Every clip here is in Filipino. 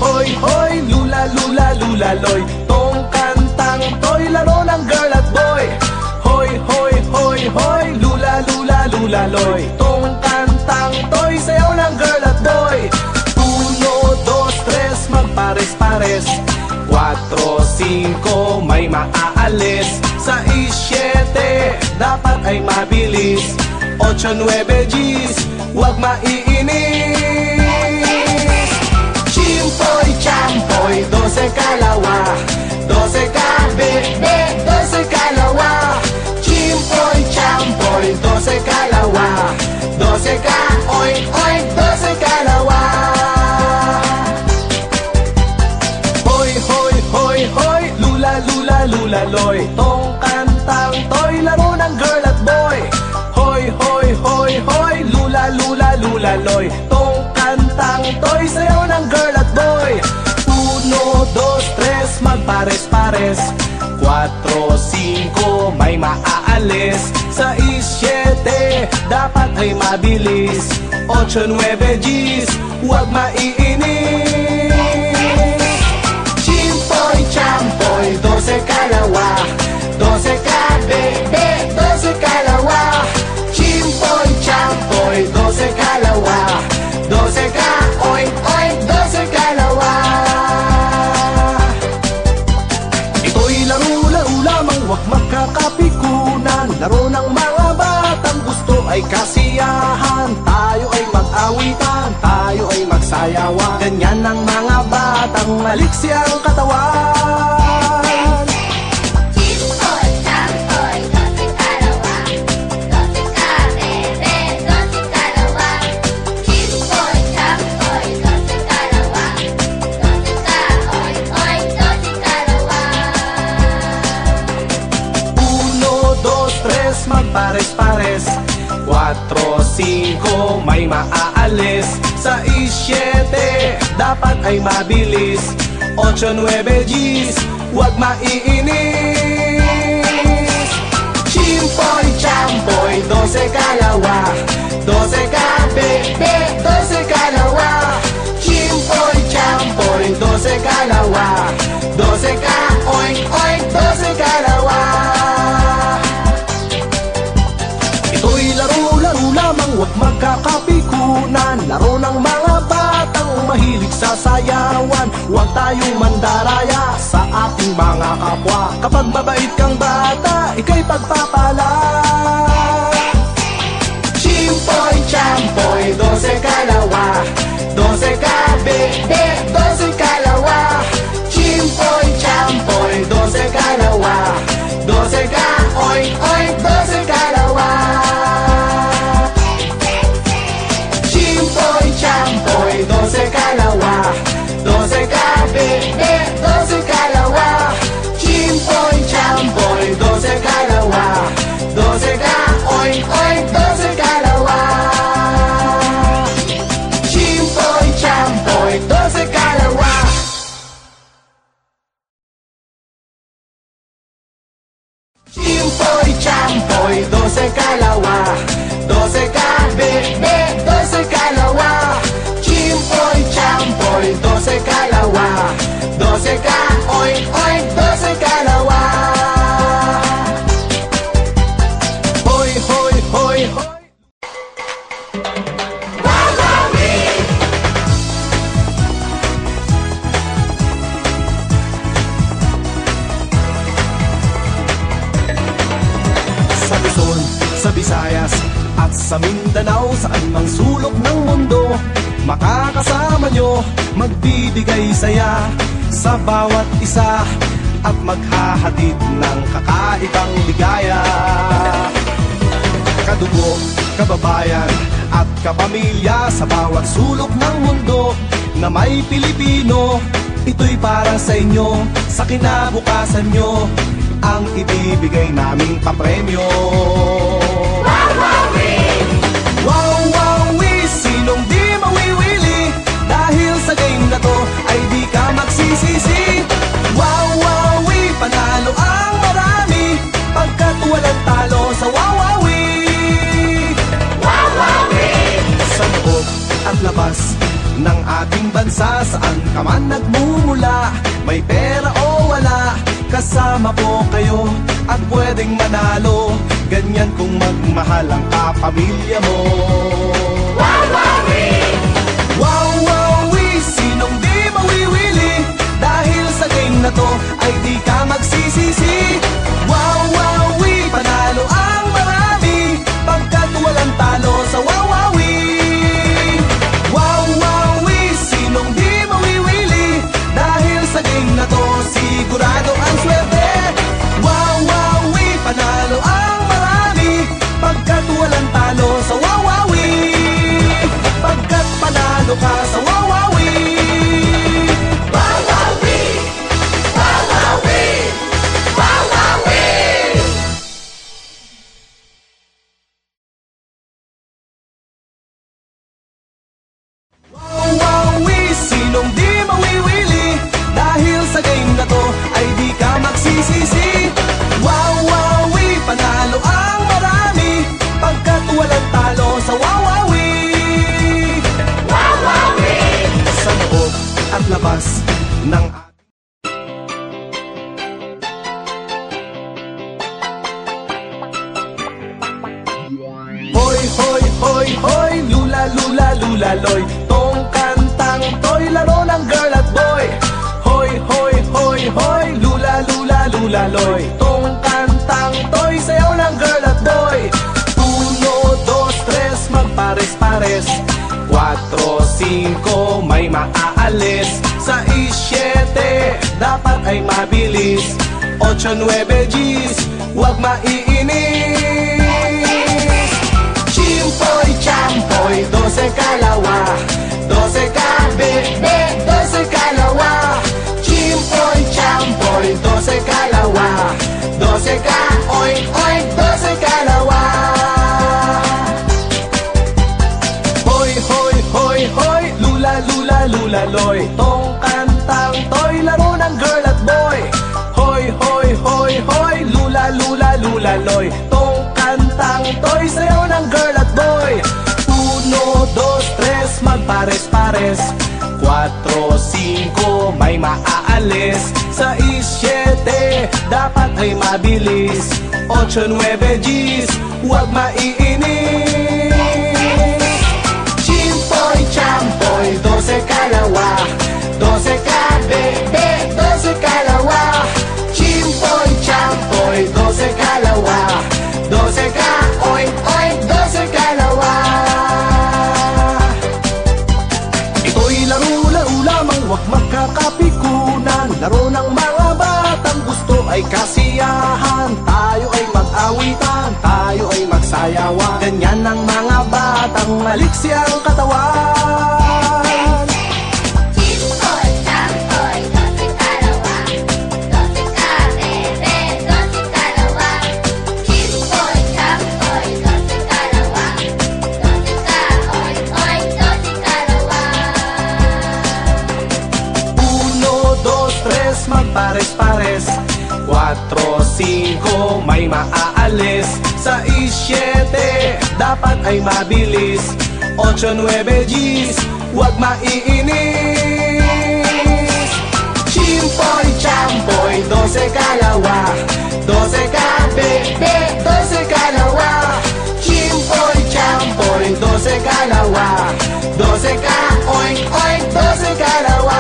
hoy, hoy, lula, lula, lula, loy. Tong kantang to'y laro ng girl at boy. Hoy, hoy, hoy, hoy, lula, lula, lula, loy. Tong kantang to'y sayaw ng girl at boy. 1, 2, 3, magpares-pares. 4, 5, may maaalis. 6, 7, dapat ay mabilis. 8, 9, Gs, huwag maiinis. Chimpoy, champoy, 12 kalawa. 12 kabe, 12 kalawa. Chimpoy, champoy, 12 kalawa. 12 ka, oy, oy, 12 kalawa. Hoy, hoy, hoy, hoy, lula, lula, lula, loy. Tong kantang to'y laro ng girl at boy. Hoy, hoy, hoy, hoy, lula, lula, lula, loy. Tong kantang to'y sayaw ng girl at boy. 1, 2, 3, magpares-pares. 4, 5, may maaalis. 6, 7, dapat ay mabilis. 8, 9, Gs, huwag maiinis. Chimpoy, champoy, 12 kalawa. 12 kabe, 12 kalawa. Chimpoy, champoy, 12 kalawa. 12 ka, oy, oy, 12 kalawa. Ito'y laro-laro lamang, huwag magkakapikunan. Laro ng mga batang gusto ay kasiyahan. Tayo ay mag-awitan, tayo ay magsayawan. Ganyan ang mga batang maliksi ang katawan. Magpares-pares. 4, 5, may maaalis. 6, 7, dapat ay mabilis. 8, 9, Gs, huwag maiinis. Chimpoy, champoy, 12 kalawa. 12 kabe, 12 kalawa. Chimpoy, champoy, 12 kalawa. 12 ka, oy, oy, 12 kalawa. Ito'y laro-laro lamang, huwag magkakapikunan. Laro ng mga batang mahilig sa sayawan. Huwag tayong mandaraya sa ating mga kapwa. Kapag mabait kang bata, ika'y pagpapala. Chimpoy, champoy, 12 kalawa. 12 kabe, 12 kalawa. Chimpoy, champoy, 12 kalawa. 12 ka, oy, oy, 12 kalawa. Chimpoy, champoy, 12 kalawa. 12 kabe, 12 kalawa. Chimpoy, champoy, 12 kalawa. 12 ka, oy, oy, 12 kalawa. Chimpoy, champoy, 12 kalawa. Chimpoy, champoy, 12 kalawa. 12 kabe, 12 kalawa. Chimpoy, champoy, 12 kalawa. 12 ka, oy, oy, 12 kalawa. Hoy, hoy, hoy, hoy. Sa Luzon, sa Visayas, at sa Mindanao, saan mang sulok ng mundo, makakasama nyo, magbibigay saya sa bawat isa, at maghahatid ng kakaibang ligaya. Kadugo, kababayan, at kapamilya sa bawat sulok ng mundo na may Pilipino, ito'y para sa inyo, sa kinabukasan nyo, ang ibibigay naming papremyo. Wawawi, sinong di mawiwili, dahil sa game na to ay di ka magsisisi. Wawawi, panalo ang marami, pagkat walang talo sa Wawawi. Wawawi! Sa loob at labas ng ating bansa, saan ka man nagmumula, may pera o wala, kasama po kayo at pwedeng manalo. Ganyan kung magmahal ang kapamilya mo. Wawawi! Wawawi! Sinong di mawiwili? Dahil sa game na to ay di ka magsisisi. Wawawi! Panalo ang marami pagkat walang talo sa wawawi. Wawawi! Sinong di mawiwili? Dahil sa game na to sigurado ang swerte. Wawawi! Panalo ang marami pagkat walang talo sa wawawi. Pagkat panalo ka sa wawawi. Wawawi! Wawawi! Wawawi! Wawawi! Sinong di mawiwili? Dahil sa game na to ay di ka magsisisi. Wawawi! Panalo ang marami pagkat walang talo sa wawawi. Wawawi! Sa loob at labas ng hoy, hoy, hoy, hoy, lula, lula, lula, loy. Tong kantang to'y laro ng girl at boy. Hoy, hoy, hoy, hoy, lula, lula, lula, loy. Tong kantang to'y sayaw ng girl at boy. 1, 2, 3, magpares-pares. 4, 5, may maaalis. 6, 7, dapat ay mabilis. 8, 9, Gs, huwag maiinis. Chimpoy, champoy, 12 kalawa, 12 kabe-be, 12 kalawa. Chimpoy, champoy, 12 kalawa, 12 ka, oink, oink, 12 kalawa. Hoy, hoy, hoy, hoy, lula, lula, lula, loy. Tong kantang to'y laro ng girl at boy. Hoy, hoy, hoy, hoy, lula, lula, lula, loy. Tong kantang to'y sayaw ng girl at boy. 1, 2, 3, magpares-pares. 4, 5, may maaalis. 6, 7, dapat ay mabilis. 8, 9, Gs, huwag maiinis. Chimpoy, champoy, 12 kalawa, 12 kabe-be, 12 kalawa. Chimpoy, champoy, 12 kalawa, 12 ka, oink, oink, 12 kalawa. Ito'y laro-laro lamang, huwag magkakapikunan. Laro ng mga batang gusto ay kasiyahan. Tayo ay mag-awitan, tayo ay magsayawan. Ganyan ang mga batang maliksi ang katawan. Chimpoy, champoy, 12 kalawa, 12 kabe-be, 12 kalawa. Chimpoy, champoy, 12 kalawa, 12 ka, oink, oink, 12 kalawa. 1, 2, 3, magpares-pares. 4, 5, may maaalis. 6, 7, dapat ay mabilis. 8, 9, Gs, huwag maiinis. Chimpoy, champoy, 12 kalawa, 12 kabe-be, 12 kalawa. Chimpoy, champoy, 12 kalawa, 12 ka, oink, oink, 12 kalawa.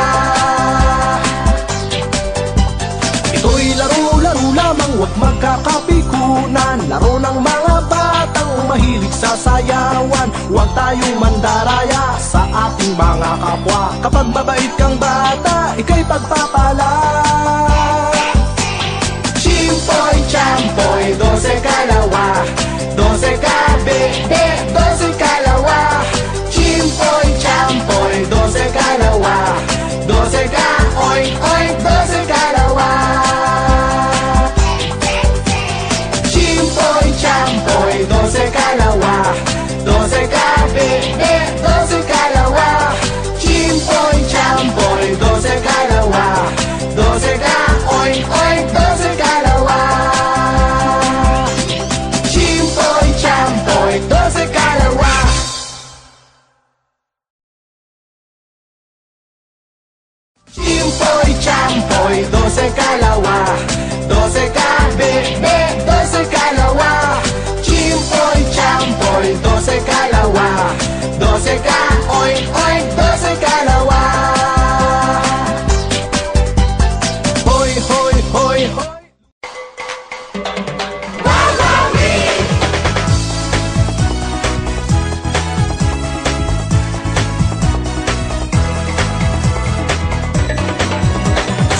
Ito'y laro-laro lamang, huwag magkakapikunan. Laro ng mga batang mahilig sa sayawan. Huwag tayong mandaraya sa ating mga kapwa. Kapag mabait kang bata, ika'y pagpapala. Chimpoy, champoy, 12 kalawa, 12 kabe-be, 12 kalawa. Chimpoy, champoy, 12 kalawa, 12 ka, oink, oink, 12 kalawa. Chimpoy, champoy, 12 kalawa, 12 kabe-be, 12 kalawa. Chimpoy, champoy, 12 kalawa, 12 12 kalawa, 12 kabebe, 12 kalawa. Chimpoy, champoy, 12 kalawa, 12 ka, oink, oink, 12 kalawa. Hoy, hoy, hoy, hoy.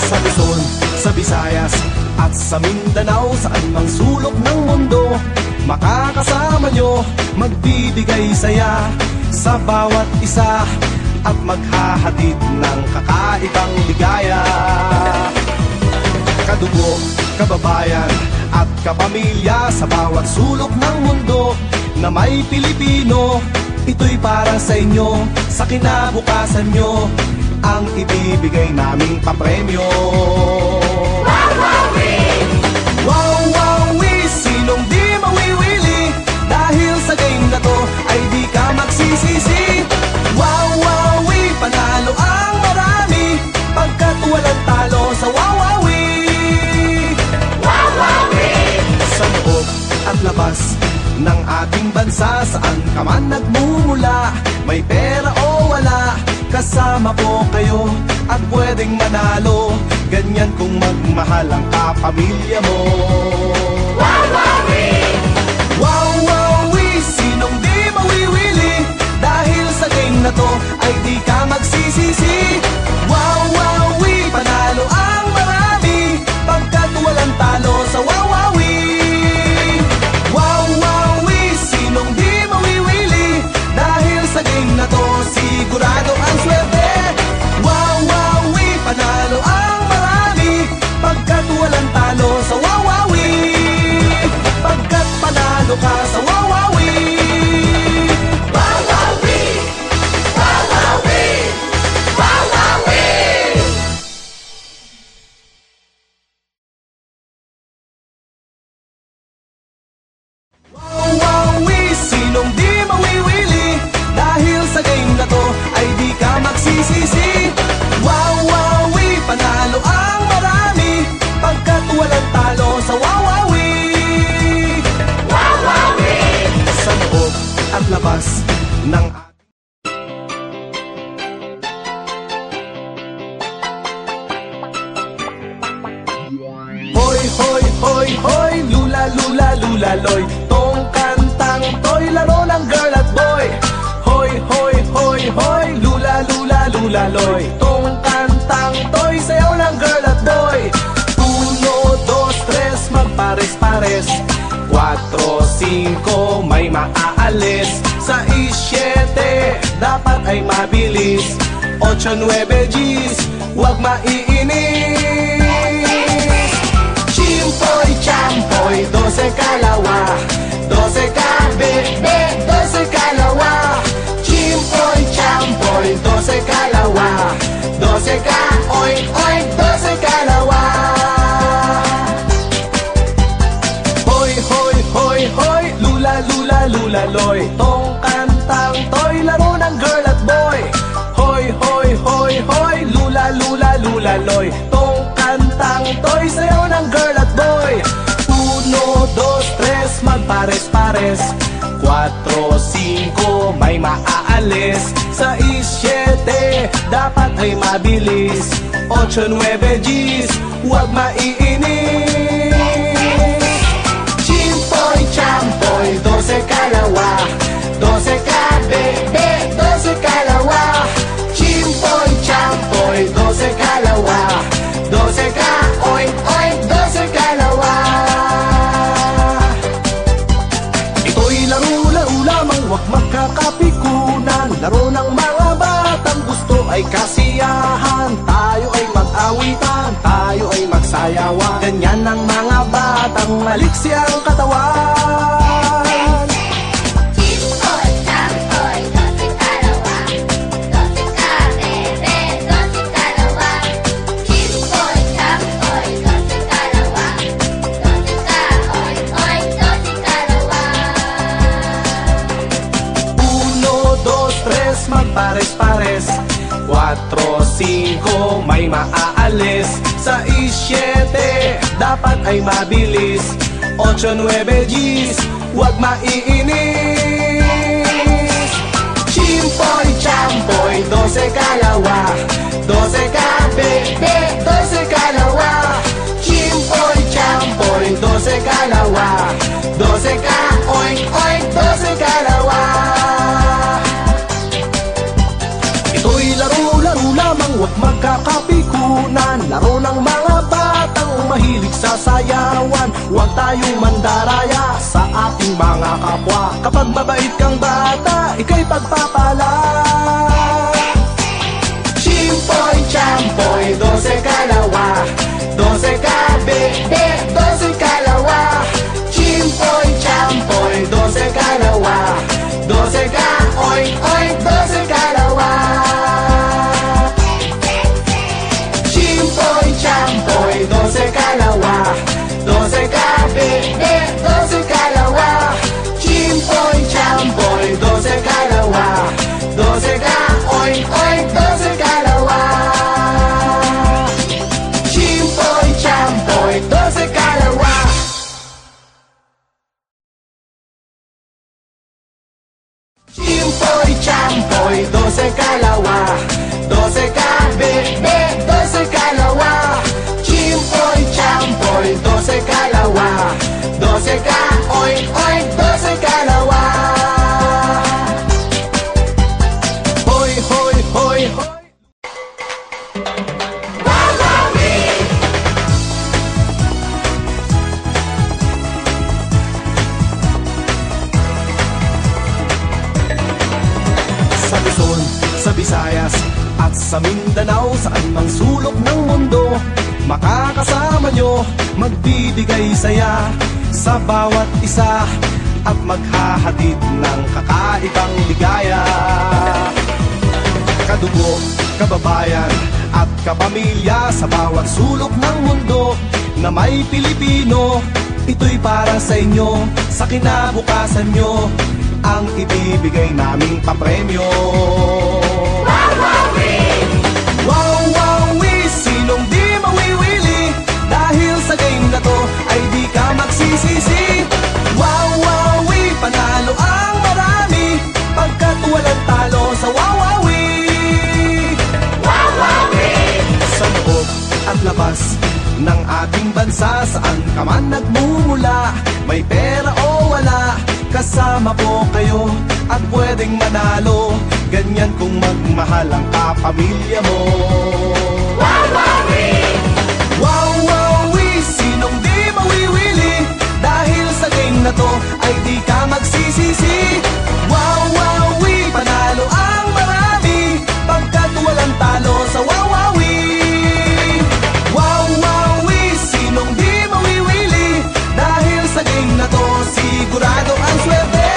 Sa Luzon, sa Visayas, at sa Mindanao, saan mang sulok ng mundo, makakasama nyo, magbibigay saya sa bawat isa, at maghahatid ng kakaibang ligaya. Kadugo, kababayan, at kapamilya sa bawat sulok ng mundo na may Pilipino, ito'y para sa inyo, sa kinabukasan nyo, ang ibibigay naming papremyo. Wow, wow, sinong di mawiwili, dahil sa game na to ay di ka magsisisi. Wow, wow, panalo ang marami, pagkat walang talo sa wawawi. Sa loob at labas ng ating bansa, saan ka man nagmumula, may pera o wala, kasama po kayo at pwedeng manalo, ganyan kung magmahal ang kapamilya mo. Wow, wow, sinong di mawiwili, dahil sa game na to ay di ka magsisisi. Wow, wow, panalo ang marami, pagkat walang talo sa wawawi. Wow, wow, sinong di mawiwili, dahil sa game na to sigurado ang swerte. Wow, wow, panalo ang marami, pagkat walang talo sa wawawi. Pagkat panalo ka sa wawawi. Wawawi, wawawi, wawawi. Wow, wow, sinong di mawiwili, dahil sa game na to ay di ka magsisisi. Wow, wow, panalo ang marami, pagkat walang talo sa wawawi. Sa loob at labas ng hoy, hoy, hoy, hoy, lula, lula, lula, loy, tong kantang to'y laro ng girl at boy. Hoy, hoy, hoy, hoy, lula, lula, lula, loy, tong kantang to'y sayaw ng girl at boy. 1, 2, 3, magpares-pares, 4, 5, may maaalis, 6, 7, dapat ay mabilis, 8, 9, G's, huwag maiinis. Chimpoy, champoy, 12 kalawa, 12 kabebe, 12 kalawa. Chimpoy, champoy, 12 kalawa, 12 ka, oink, oink, 12 kalawa. Hoy, hoy, hoy, hoy, lula, lula, lula, loy, tong kantang to'y laro ng girl at boy. Hoy, hoy, hoy, hoy, lula, lula, lula, loy, tong kantang to'y sayaw ng girl at boy. 1, 2, 3, magpares-pares, 4, 5, may maaalis, 6, 7, dapat ay mabilis, 8, 9, G's, huwag maiinis. Chimpoy, champoy, 12 kalawa, 12 kabebe, 12 kalawa. Chimpoy, champoy, 12 kalawa, 12 ka, oink, oink, 12 kalawa. Ito'y laro-laro lamang, huwag magkakapikunan, laro ng mga batang gusto ay kasiyahan. Tayo ay mag-awitan, tayo ay magsayawan, ganyan ang mga batang maliksi ang katawan. Chimpoy, champoy, 12 kalawa, 12 kabebe, 12 kalawa. Chimpoy, champoy, 12 kalawa, 12 ka, oink, oink, 12 kalawa. 1, 2, 3, magpares-pares, 4, 5 may maaalis. 6, 7 dapat ay mabilis. 8, 9, 10 huwag maiinis. Chimpoy, champoy, 12 kalawa. 12 ka, bebe, 12 kalawa. Chimpoy, champoy, 12 kalawa. 12 ka, oink, oink, 12 kalawa. Ito'y laro-laro lamang, huwag magkakapikunan. Laro ng mga batang mahilig sa sayawan. Huwag tayong mandaraya sa ating mga kapwa. Kapag mabait kang bata, ika'y pagpapala. Chimpoy, champoy, 12 kalawa. 12 ka, bebe, 12 kalawa. Chimpoy, champoy, 12 kalawa. 12 ka, oink, oink, 12 kalawa. Chimpoy, champoy, 12 kalawa. 12 ka, bebe, 12 kalawa. Chimpoy, champoy, 12 kalawa. 12 ka, oink, oink, 12 kalawa. Chimpoy, champoy, 12 kalawa. Chimpoy, champoy, 12 kalawa. 12 ka, bebe, 12 kalawa. Chimpoy, champoy, 12 kalawa. 12 ka, oink, oink, 12 kalawa. Hoy, hoy, hoy, hoy. Sa Luzon, sa Visayas, at sa Mindanao, saan mang sulok ng mundo, makakasama nyo, magbibigay saya sa bawat isa, at maghahatid ng kakaibang ligaya. Kadugo, kababayan, at kapamilya sa bawat sulok ng mundo na may Pilipino, ito'y para sa inyo, sa kinabukasan nyo, ang ibibigay naming papremyo. Wow, wow, sinong di mawiwili? Dahil sa game na to ay di ka magsisisi. Wow, wow, panalo ang marami, pagkat walang talo sa wawawi. Sa loob at labas ng ating bansa, saan ka man nagmumula, may pera o wala, kasama po kayo at pwedeng manalo. Ganyan kung magmahal ang kapamilya mo. Wow, wow, sinong di mawiwili? Dahil sa game na to ay di ka magsisisi. Wow, wow, panalo ang marami, pagkat walang talo sa wawawi. Wow, wow, sinong di mawiwili? Dahil sa game na to sigurado ang swerte.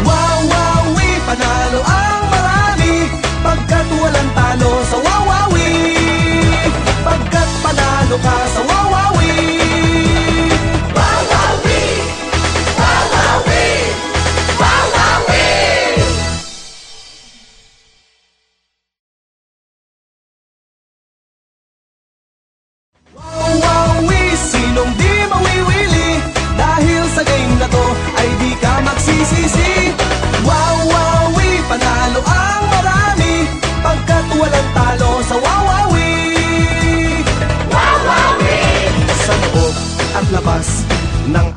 Wow, wow, panalo ang marami, pagkat walang talo sa wawawi. Pagkat panalo ka sa wawawi. Wawawi, wawawi, wawawi. Wow, wow, sinong di mawiwili? Dahil sa game na to ay di ka magsisisi. Wow, wow, panalo ang marami, pagkat walang talo sa wawawi. Sa loob at labas ng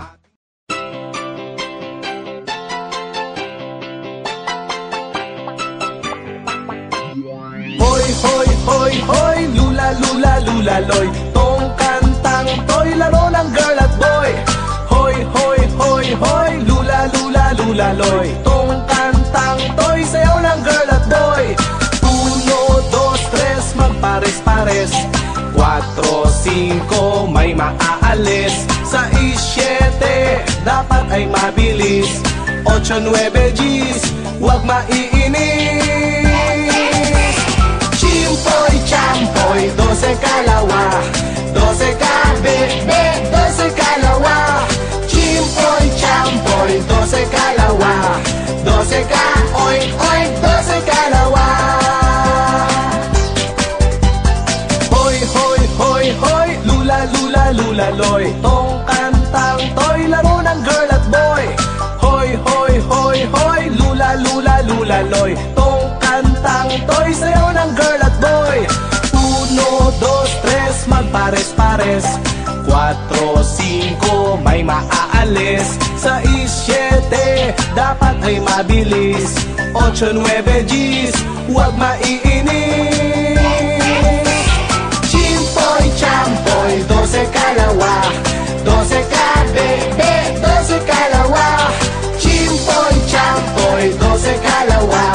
hoy, hoy, hoy, hoy, lula, lula, lula, loy. Tong kantang to'y laro ng girl at boy. Hoy, hoy, hoy, hoy, lula, lula, lula, loy. Tong kantang to'y sayaw ng girl at boy. 1, 2, 3, magpares-pares. 4, 5, may maaalis. 6, 7, dapat ay mabilis. 8, 9, 10, huwag maiinis. Chimpoy, champoy, 12 kalawa. 12 ka, bebe, 12 kalawa. Chimpoy, champoy, 12 kalawa. 12 ka, oink, oink, 12 kalawa. 6, 7, dapat ay mabilis. 8, 9, Gs, huwag maiinis. Chimpoy, champoy, 12 kalawa, 12 ka, bebe, 12 kalawa. Chimpoy, champoy, 12 kalawa,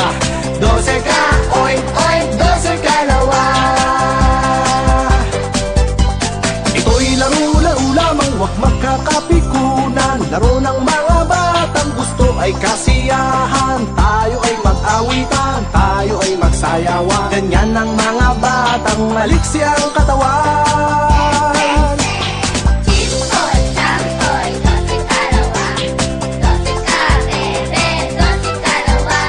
12 ka, oink, oink, 12 kalawa. Ito'y laro-laro lamang, huwag magkakapikunan. Laro ng mga batang gusto ay kasiyahan. Tayo ay mag-awitan, tayo ay magsayawan. Ganyan ang mga batang maliksi ang katawan. Chimpoy, champoy, 12 kalawa, 12 ka, bebe, 12 kalawa.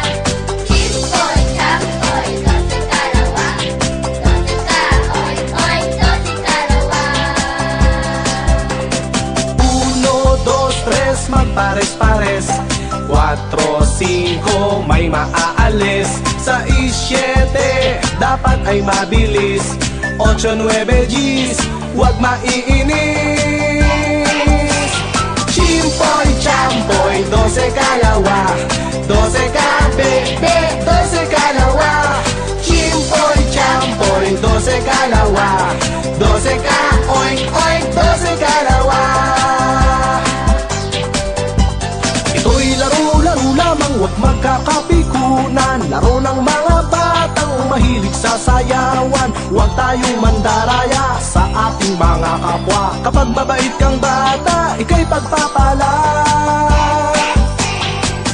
Chimpoy, champoy, 12 kalawa, 12 ka, oink, oink, 12 kalawa. 1, 2, 3, magpares-pares. 4, 5, may maaalis. 6, 7, dapat ay mabilis. 8, 9, Gs, huwag maiinis. Chimpoy, champoy, 12 kalawa, 12 ka, bebe, 12 kalawa. Chimpoy, champoy, 12 kalawa, 12 ka, oink, oink, 12 kalawa. Ito'y laro-laro lamang, huwag magkakapikunan. Laro ng mga batang mahilig sa sayawan. Huwag tayong mandaraya sa ating mga kapwa. Kapag mabait kang bata, ika'y pagpapala.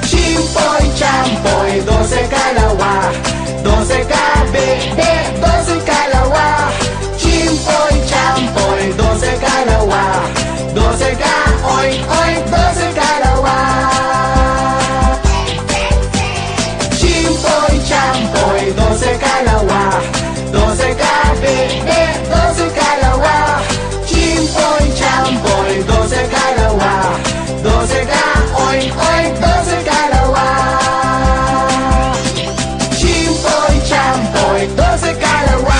Chimpoy, champoy, 12 kalawa, 12 ka, bebe, 12 kalawa. Chimpoy, champoy, 12 kalawa, 12 ka, oink, oink, 12 kalawa. Chimpoy, champoy, 12 kalawa, 12 ka, bebe, 12 kalawa. Chimpoy, champoy, 12 kalawa, 12 ka, oink, oink, 12 kalawa. Chimpoy, champoy, 12 kalawa.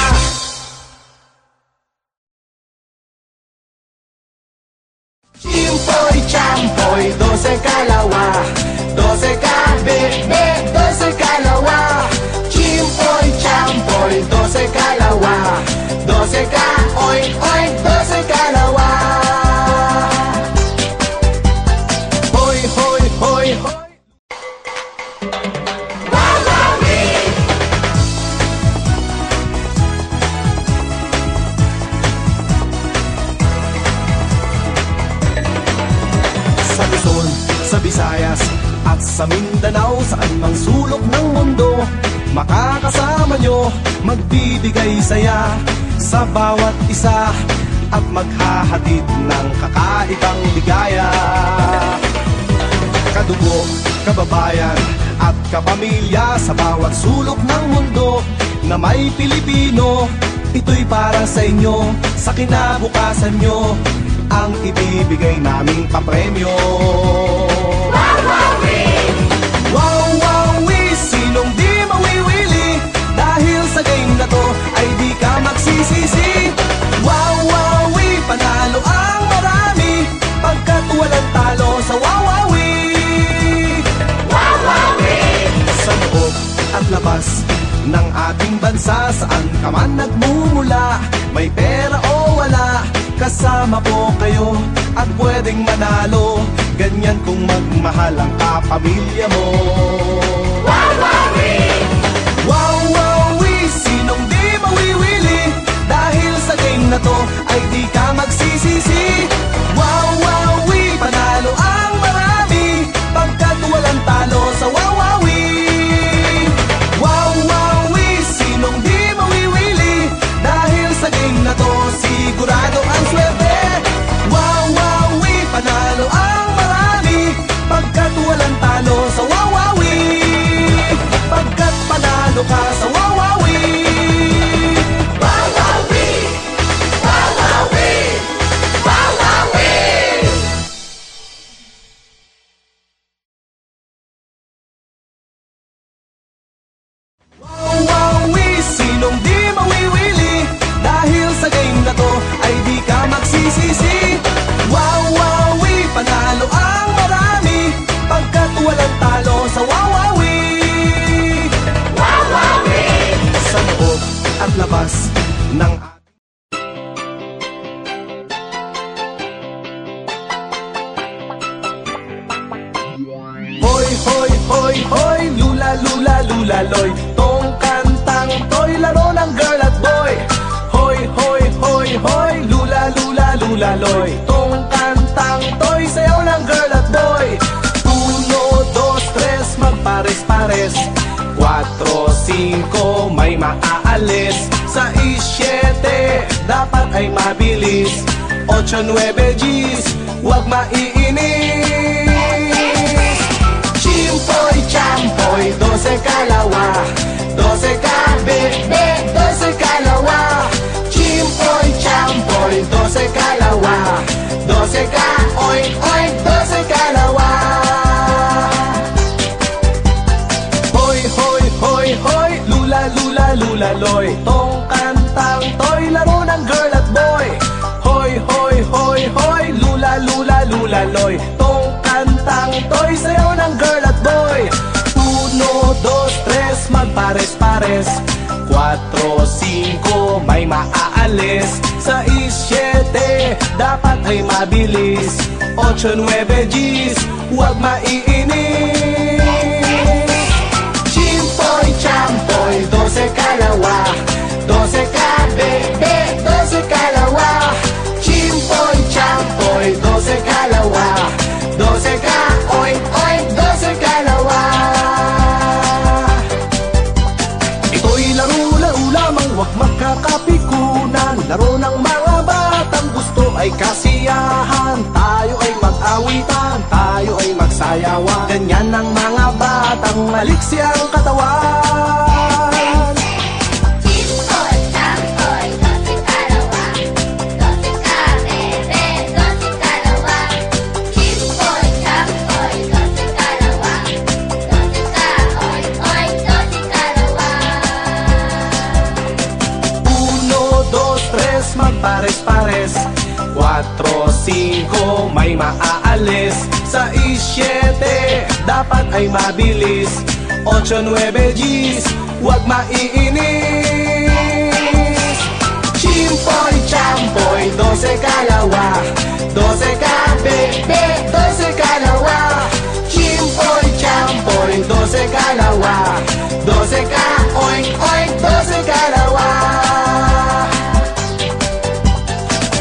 Chimpoy, champoy, 12 kalawa, 12 ka, bebe, 12 kalawa. Chimpoy, champoy, 12 kalawa, 12 ka, oink, oink, 12 kalawa. Hoy, hoy, hoy, hoy. Sa Luzon, sa Visayas, at sa Mindanao, saan mang sulok ng mundo, makakasama nyo, magbibigay saya sa bawat isa, at maghahatid ng kakaibang ligaya. Kadugo, kababayan, at kapamilya sa bawat sulok ng mundo na may Pilipino, ito'y para sa inyo, sa kinabukasan nyo, ang ibibigay naming papremyo. Wow-wow-wee, sinong di mawiwili, dahil sa game na to ay di ka magsisisi. Wow-wow-wee, panalo ang marami, pagkat walang talo sa wow-wow-wee. Sa loob at labas ng ating bansa, saan ka man nagmumula, may pera o wala, kasama po kayo at pwedeng manalo. Ganyan kung magmahal ang kapamilya mo. Wow-wow-wee, sinong di mawiwili, dahil sa game na to ay di ka magsisisi. Wow-wow-wee, panalo ang marami, pagkat walang talo sa wow-wow-wee. Wow-wow-wee, sinong di mawiwili, dahil sa game na to sigurado ang swerte. Wow-wow-wee, panalo ang marami, pagkat walang talo sa wow-wow-wee. hoy, hoy, lula, lula, lula, loy. Tong kantang to'y laro ng girl at boy. Hoy, hoy, hoy, hoy, lula, lula, lula, loy. Tong kantang to'y sayaw ng girl at boy. 1, 2, 3, magpares-pares. 4, 5, may maaalis. 6, 7, dapat ay mabilis. 8, 9, G's, huwag maiinis. Chimpoy, champoy, 12 kalawa. 12 kabebe, 12 kalawa. Chimpoy, champoy, 12 kalawa. 12 ka, oink, oink, 12 kalawa. Hoy, hoy, hoy, hoy, lula, lula, lula, loy. Tong kantang to'y laro ng girl at boy. Hoy, hoy, hoy, hoy, lula, lula, lula, loy. Tong kantang to'y sayaw ng girl at boy. 1, 2, 3, magpares-pares. 4, 5, may maaalis. 6, 7, dapat ay mabilis. 8, 9, G's, huwag maiinis. Chimpoy, champoy, 12 kalawa. 12 kabebe, 12 kalawa. Chimpoy, champoy, 12 kalawa. 12 ka, oink, oink, 12 kalawa. Ito'y laro-laro lamang, huwag magkakapikunan. Laro ng mga batang gusto ay kasiyahan. Tayo ay mag-awitan, tayo ay magsayawan. Ganyan ang mga batang maliksi ang katawan. Chimpoy, champoy, 12 kalawa. 12 kabebe, 12 kalawa. Chimpoy, champoy, 12 kalawa. 12 ka, oink, oink, 12 kalawa. 1, 2, 3, magpares-pares. 4, 5, may maaalis. 6, 7, dapat ay mabilis. 8, 9, G's, huwag maiinis. Chimpoy, champoy, 12 kalawa. 12 kabebe, 12 kalawa. Chimpoy, champoy, 12 kalawa. 12 ka, oink, oink, 12 kalawa.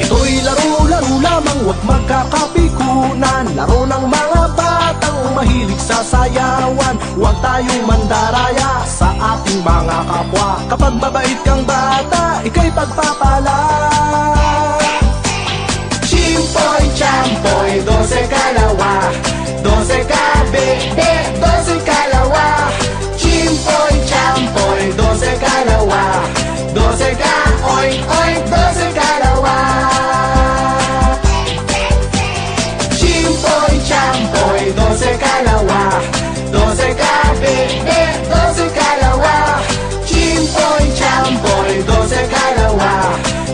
Ito'y laro-laro lamang, huwag magkakapikunan. Laro ng mga batang mahilig sa sayawan. Huwag tayong mandaraya sa ating mga kapwa. Kapag mabait kang bata, ika'y pagpapala. Chimpoy, champoy, 12 kalawa. 12 kabebe, 12 kalawa. Chimpoy, champoy, 12 kalawa. 12 ka, oink, oink, 12 kalawa. Chimpoy, champoy, 12 kalawa. 12 kabebe, 12 kalawa. Chimpoy, champoy, 12 kalawa.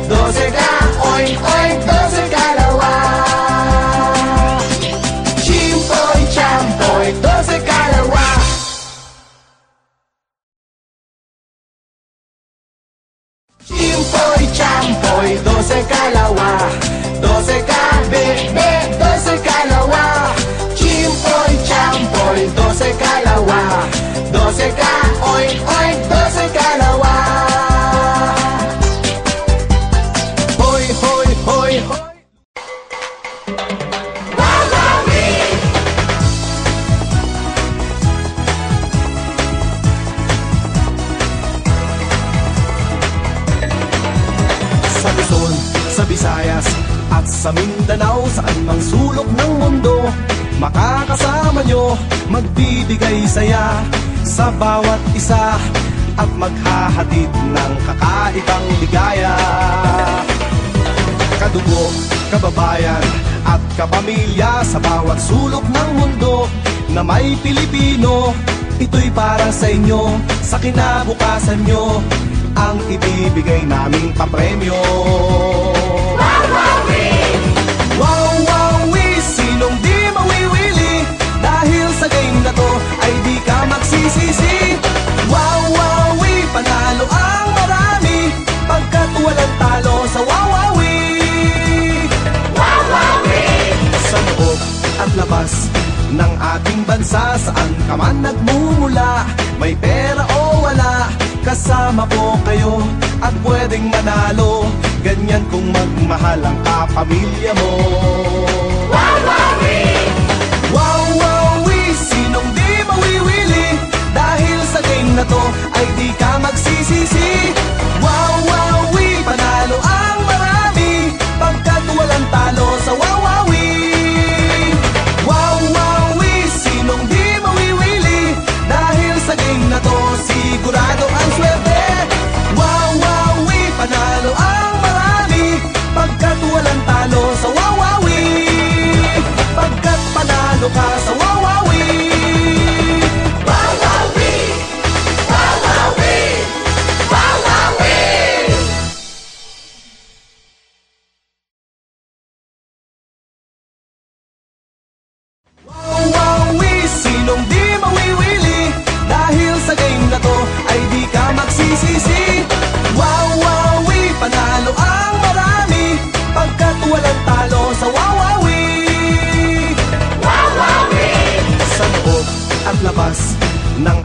12 ka, oink, oink, 12 kalawa. Chimpoy, champoy, 12 kalawa. Chimpoy, champoy, 12 kalawa. 12 kabebe, 12 kalawa. Chimpoy, champoy, 12 kalawa. 12 ka, oink, oink, 12 kalawa. Hoy, hoy, hoy, hoy. Sa Luzon, sa Visayas, at sa Mindanao, saan mang sulok ng mundo, makakasama nyo, magbibigay saya sa bawat isa, at maghahatid ng kakaibang ligaya. Kadugo, kababayan, at kapamilya sa bawat sulok ng mundo na may Pilipino, ito'y para sa inyo, sa kinabukasan nyo, ang ibibigay naming papremyo. Wawawi, sinong di mawiwili, dahil sa game na to ay di ka magsisisi. Wawawi, panalo ang marami, pagkat walang talo sa Wawawi. Sa loob at labas ng ating bansa. Saan ka man nagmumula, may pera o wala, kasama po kayo at pwedeng manalo. Ganyan kung magmahal ang kapamilya mo. Wow, wowie, sinong di mawiwili? Dahil sa game na to ay di ka magsisisi. Wow, wowie, panalo ang marami pagkat walang talo sa Wawawi. Wow, wowie, sinong di mawiwili? Dahil sa game na to sigurado ang swerte. Wow, wowie, panalo ang marami pagkat walang talo sa Wawawi. Pagkat panalo ka sa Wawawi. Wawawi! Wawawi! Wawawi! Wawawi, sinong di mawiwili? Dahil sa game na to ay di ka magsisisi. Wawawi, panalo ang marami pagkat walang talo sa Wawawi. Sa loob at labas ng